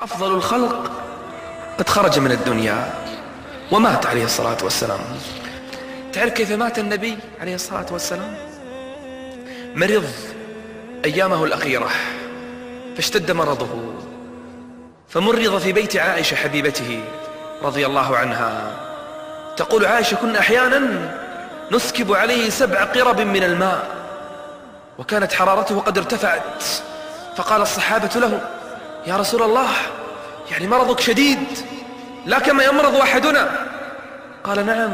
أفضل الخلق قد خرج من الدنيا ومات عليه الصلاة والسلام. تعرف كيف مات النبي عليه الصلاة والسلام؟ مرض أيامه الأخيرة فاشتد مرضه، فمرض في بيت عائشة حبيبته رضي الله عنها. تقول عائشة: كنا أحيانا نسكب عليه 7 قرب من الماء، وكانت حرارته قد ارتفعت. فقال الصحابة له: يا رسول الله، يعني مرضك شديد لا كما يمرض أحدنا؟ قال: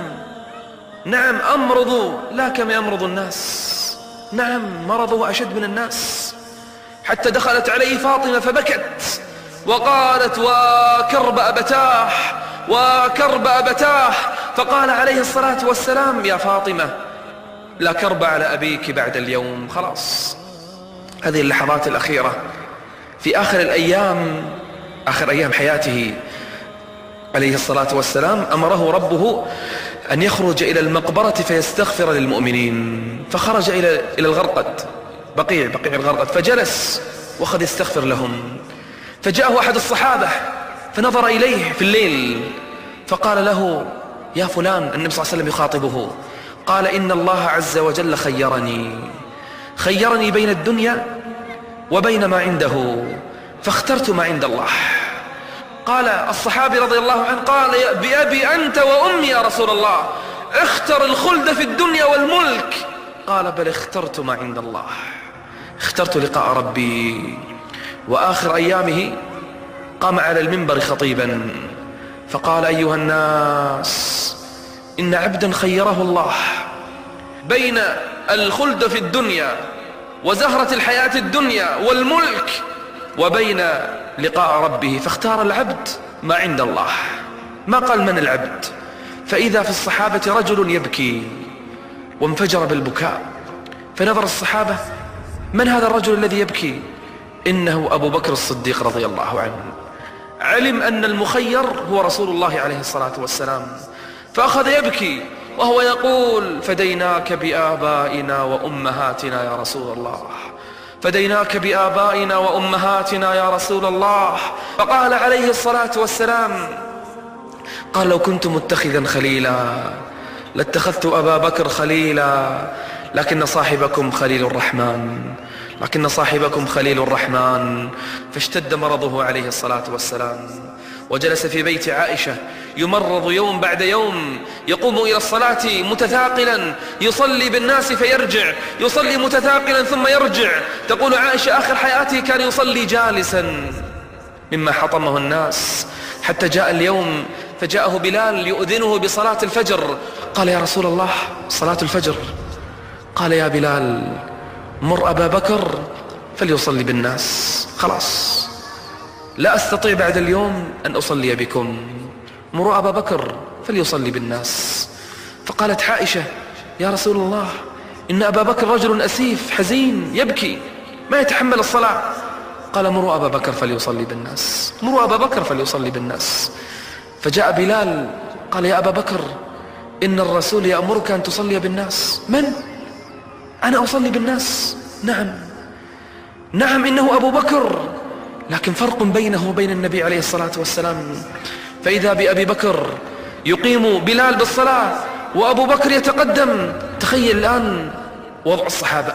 نعم أمرض لا كما يمرض الناس، نعم مرضه أشد من الناس. حتى دخلت عليه فاطمة فبكت وقالت: وكرب أبتاه وكرب أبتاه. فقال عليه الصلاة والسلام: يا فاطمة، لا كرب على أبيك بعد اليوم. خلاص، هذه اللحظات الأخيرة في آخر الأيام، آخر أيام حياته عليه الصلاة والسلام، أمره ربه أن يخرج إلى المقبرة فيستغفر للمؤمنين. فخرج إلى الغرقد، بقيع الغرقد، فجلس وأخذ يستغفر لهم. فجاءه أحد الصحابة فنظر إليه في الليل فقال له: يا فلان. النبي صلى الله عليه وسلم يخاطبه، قال: إن الله عز وجل خيرني بين الدنيا وبين ما عنده، فاخترت ما عند الله. قال الصحابي رضي الله عنه: قال: بأبي أنت وأمي يا رسول الله، اختر الخلد في الدنيا والملك. قال: بل اخترت ما عند الله، اخترت لقاء ربي. وآخر أيامه قام على المنبر خطيبا فقال: أيها الناس، إن عبدا خيره الله بين الخلد في الدنيا وزهرة الحياة الدنيا والملك وبين لقاء ربه، فاختار العبد ما عند الله. ما قال من العبد. فإذا في الصحابة رجل يبكي وانفجر بالبكاء، فنظر الصحابة: من هذا الرجل الذي يبكي؟ إنه أبو بكر الصديق رضي الله عنه. علم أن المخير هو رسول الله عليه الصلاة والسلام، فأخذ يبكي وهو يقول: فديناك بآبائنا وأمهاتنا يا رسول الله، فديناك بآبائنا وأمهاتنا يا رسول الله. فقال عليه الصلاة والسلام: قال: لو كنت متخذا خليلا لاتخذت أبا بكر خليلا، لكن صاحبكم خليل الرحمن. فاشتد مرضه عليه الصلاة والسلام، وجلس في بيت عائشة يمرض يوم بعد يوم، يقوم إلى الصلاة متثاقلا، يصلي بالناس فيرجع، يصلي متثاقلا ثم يرجع. تقول عائشة: آخر حياته كان يصلي جالسا مما حطمه الناس، حتى جاء اليوم فجاءه بلال يؤذنه بصلاة الفجر. قال: يا رسول الله، صلاة الفجر. قال: يا بلال، مر أبا بكر فليصلي بالناس، خلاص لا أستطيع بعد اليوم أن أصلي بكم، مروا أبا بكر فليصلي بالناس. فقالت عائشة: يا رسول الله، إن أبا بكر رجل أسيف حزين يبكي ما يتحمل الصلاة. قال: مروا أبا بكر فليصلي بالناس. فجاء بلال قال: يا أبا بكر، إن الرسول يأمرك أن تصلي بالناس. من؟ أنا أصلي بالناس؟ نعم إنه أبو بكر، لكن فرق بينه وبين النبي عليه الصلاة والسلام. فإذا بأبي بكر يقيم بلال بالصلاة وأبو بكر يتقدم. تخيل الآن وضع الصحابة،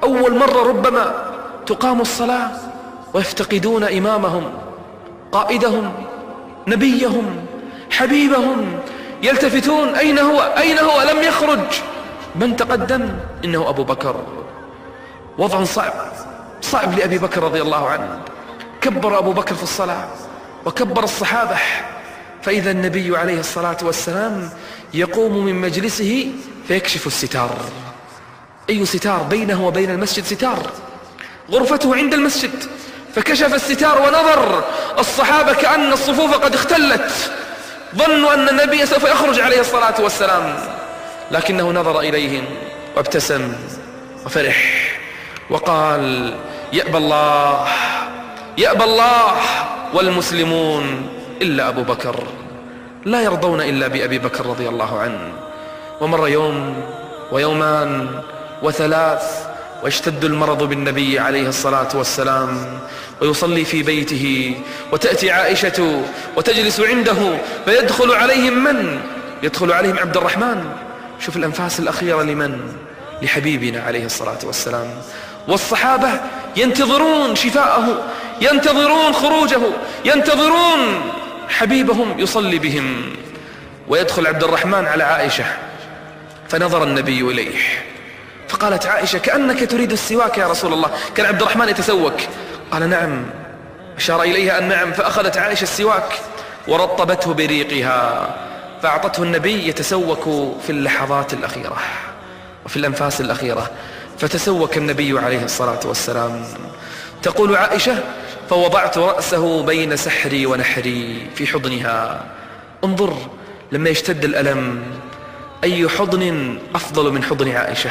أول مرة ربما تقام الصلاة ويفتقدون إمامهم، قائدهم، نبيهم، حبيبهم، يلتفتون: أين هو لم يخرج. من تقدم؟ إنه أبو بكر. وضع صعب لأبي بكر رضي الله عنه. كبر أبو بكر في الصلاة وكبر الصحابة، فإذا النبي عليه الصلاة والسلام يقوم من مجلسه فيكشف الستار. أي ستار؟ بينه وبين المسجد ستار، غرفته عند المسجد. فكشف الستار ونظر الصحابة كأن الصفوف قد اختلت، ظنوا أن النبي سوف يخرج عليه الصلاة والسلام، لكنه نظر إليهم وابتسم وفرح وقال: يأبى الله والمسلمون إلا أبو بكر، لا يرضون إلا بأبي بكر رضي الله عنه. ومر يوم ويومان وثلاث ويشتد المرض بالنبي عليه الصلاة والسلام ويصلي في بيته، وتأتي عائشة وتجلس عنده، فيدخل عليهم من؟ يدخل عليهم عبد الرحمن. شوف الأنفاس الأخيرة لمن؟ لحبيبنا عليه الصلاة والسلام. والصحابة ينتظرون شفاءه، ينتظرون خروجه، ينتظرون حبيبهم يصلي بهم. ويدخل عبد الرحمن على عائشة، فنظر النبي إليه، فقالت عائشة: كأنك تريد السواك يا رسول الله. كان عبد الرحمن يتسوك. قال: نعم. أشار إليها أن نعم. فأخذت عائشة السواك ورطبته بريقها، فأعطته النبي يتسوك في اللحظات الأخيرة وفي الأنفاس الأخيرة. فتسوك النبي عليه الصلاة والسلام. تقول عائشة: فوضعت رأسه بين سحري ونحري في حضنها. انظر لما يشتد الألم، أي حضن أفضل من حضن عائشة؟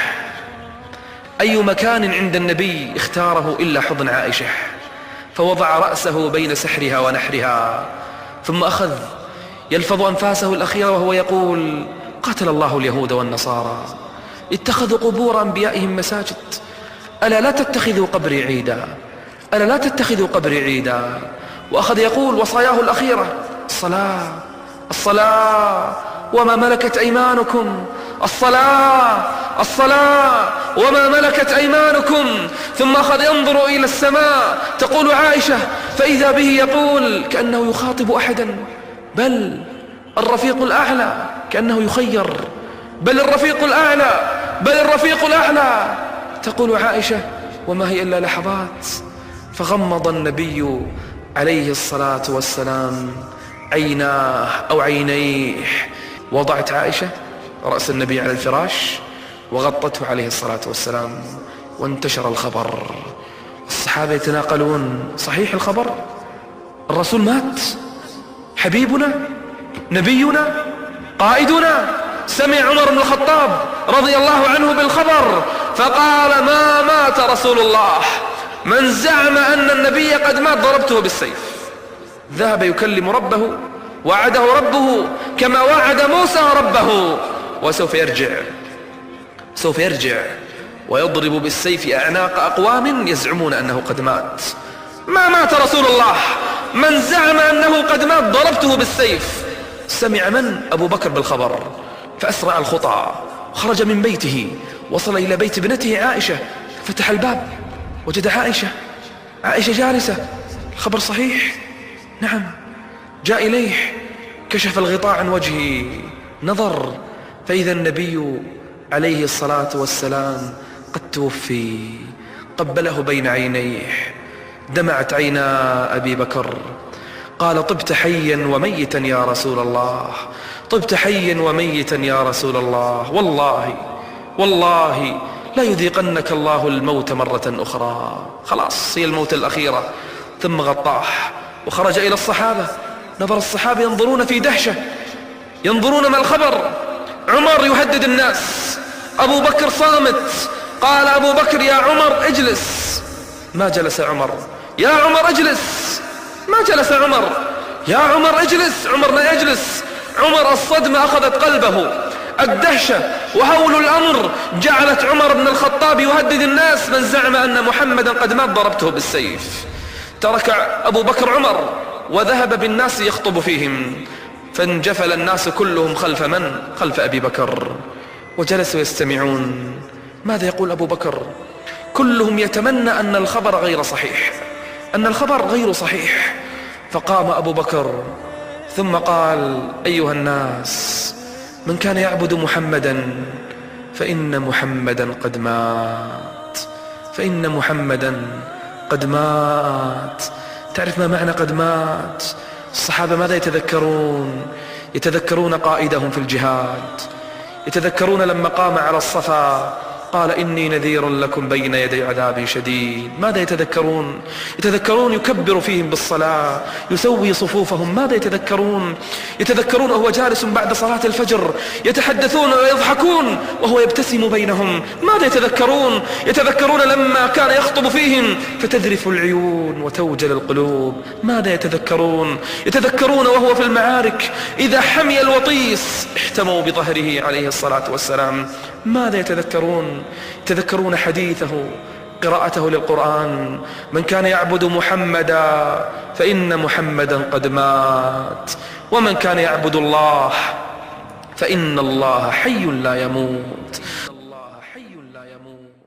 أي مكان عند النبي اختاره إلا حضن عائشة؟ فوضع رأسه بين سحرها ونحرها، ثم أخذ يلفظ أنفاسه الأخيرة وهو يقول: قاتل الله اليهود والنصارى اتخذوا قبور أنبيائهم مساجد، ألا لا تتخذوا قبري عيدا، ألا لا تتخذوا قبري عيدا. وأخذ يقول وصاياه الأخيرة: الصلاة الصلاة وما ملكت أيمانكم، الصلاة الصلاة وما ملكت أيمانكم. ثم أخذ ينظر إلى السماء. تقول عائشة: فإذا به يقول كأنه يخاطب أحدا، بل الرفيق الأعلى، كأنه يخير، بل الرفيق الأعلى، بل الرفيق الأعلى. تقول عائشة: وما هي إلا لحظات. فغمض النبي عليه الصلاة والسلام عيناه أو عينيه. وضعت عائشة رأس النبي على الفراش وغطته عليه الصلاة والسلام، وانتشر الخبر. الصحابة يتناقلون: صحيح الخبر؟ الرسول مات؟ حبيبنا نبينا قائدنا؟ سمع عمر بن الخطاب رضي الله عنه بالخبر فقال: ما مات رسول الله، من زعم أن النبي قد مات ضربته بالسيف. ذهب يكلم ربه، وعده ربه كما وعد موسى ربه، وسوف يرجع، سوف يرجع ويضرب بالسيف أعناق أقوام يزعمون أنه قد مات. ما مات رسول الله، من زعم أنه قد مات ضربته بالسيف. سمع من؟ أبو بكر بالخبر، فأسرع الخطى، خرج من بيته، وصل إلى بيت ابنته عائشة، فتح الباب وجد عائشة جالسة. الخبر صحيح؟ نعم. جاء إليه، كشف الغطاء عن وجهه، نظر فإذا النبي عليه الصلاة والسلام قد توفي. قبله بين عينيه، دمعت عينا أبي بكر، قال: طبت حيا وميتا يا رسول الله، طبت حيا وميتا يا رسول الله، والله والله لا يذيقنك الله الموت مرة أخرى. خلاص، هي الموت الأخيرة. ثم غطاه وخرج إلى الصحابة. نظر الصحابة ينظرون في دهشة، ينظرون ما الخبر. عمر يهدد الناس، أبو بكر صامت. قال أبو بكر: يا عمر اجلس. ما جلس عمر. يا عمر اجلس. ما جلس عمر. يا عمر اجلس. عمر ما يجلس. عمر الصدمة أخذت قلبه، الدهشة وهول الأمر جعلت عمر بن الخطاب يهدد الناس: من زعم أن محمدا قد مات ضربته بالسيف. ترك أبو بكر عمر وذهب بالناس يخطب فيهم، فانجفل الناس كلهم خلف من؟ خلف أبي بكر، وجلسوا يستمعون. ماذا يقول أبو بكر؟ كلهم يتمنى أن الخبر غير صحيح، أن الخبر غير صحيح. فقام أبو بكر ثم قال: أيها الناس، من كان يعبد محمدا فإن محمدا قد مات، فإن محمدا قد مات. تعرف ما معنى قد مات؟ الصحابة ماذا يتذكرون؟ يتذكرون قائدهم في الجهاد، يتذكرون لما قام على الصفا قال: إني نذير لكم بين يدي عذاب شديد. ماذا يتذكرون؟ يتذكرون يكبر فيهم بالصلاة، يسوي صفوفهم. ماذا يتذكرون؟ يتذكرون وهو جالس بعد صلاة الفجر، يتحدثون ويضحكون وهو يبتسم بينهم. ماذا يتذكرون؟ يتذكرون لما كان يخطب فيهم فتذرف العيون وتوجل القلوب. ماذا يتذكرون؟ يتذكرون وهو في المعارك إذا حمي الوطيس احتموا بظهره عليه الصلاة والسلام. ماذا يتذكرون؟ يتذكرون حديثه، قراءته للقرآن: من كان يعبد محمدا فإن محمدا قد مات، ومن كان يعبد الله فإن الله حي لا يموت. الله حي لا يموت.